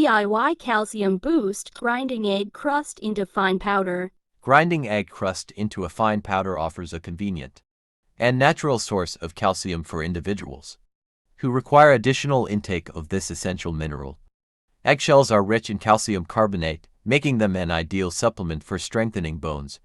DIY calcium boost, grinding egg crust into fine powder. Grinding egg crust into a fine powder offers a convenient and natural source of calcium for individuals who require additional intake of this essential mineral. Eggshells are rich in calcium carbonate, making them an ideal supplement for strengthening bones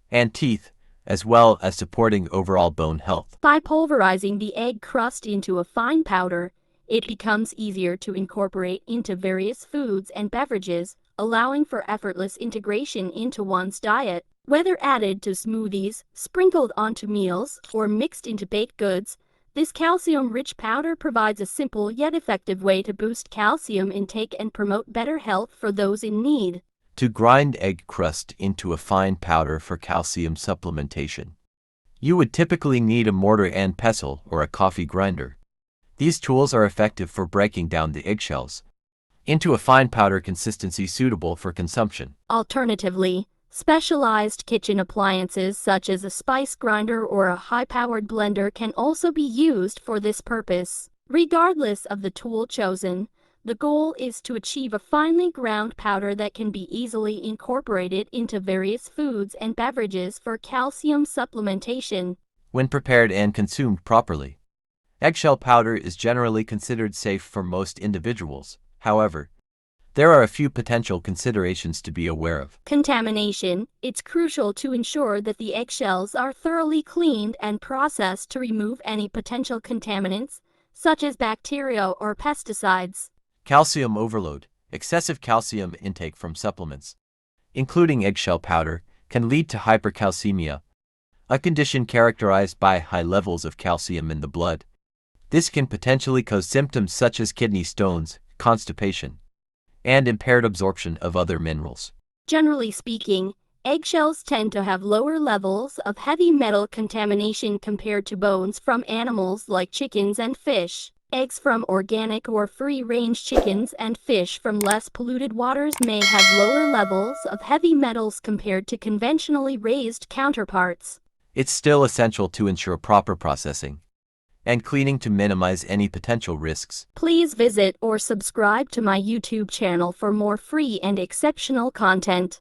and teeth, as well as supporting overall bone health. By pulverizing the egg crust into a fine powder, it becomes easier to incorporate into various foods and beverages, allowing for effortless integration into one's diet. Whether added to smoothies, sprinkled onto meals, or mixed into baked goods, this calcium-rich powder provides a simple yet effective way to boost calcium intake and promote better health for those in need. To grind egg crust into a fine powder for calcium supplementation, you would typically need a mortar and pestle or a coffee grinder. These tools are effective for breaking down the eggshells into a fine powder consistency suitable for consumption. Alternatively, specialized kitchen appliances such as a spice grinder or a high-powered blender can also be used for this purpose. Regardless of the tool chosen, the goal is to achieve a finely ground powder that can be easily incorporated into various foods and beverages for calcium supplementation. When prepared and consumed properly, eggshell powder is generally considered safe for most individuals. However, there are a few potential considerations to be aware of. Contamination. It's crucial to ensure that the eggshells are thoroughly cleaned and processed to remove any potential contaminants, such as bacteria or pesticides. Calcium overload. Excessive calcium intake from supplements, including eggshell powder, can lead to hypercalcemia, a condition characterized by high levels of calcium in the blood. This can potentially cause symptoms such as kidney stones, constipation, and impaired absorption of other minerals. Generally speaking, eggshells tend to have lower levels of heavy metal contamination compared to bones from animals like chickens and fish. Eggs from organic or free-range chickens and fish from less polluted waters may have lower levels of heavy metals compared to conventionally raised counterparts. It's still essential to ensure proper processing and cleaning to minimize any potential risks. Please visit or subscribe to my YouTube channel for more free and exceptional content.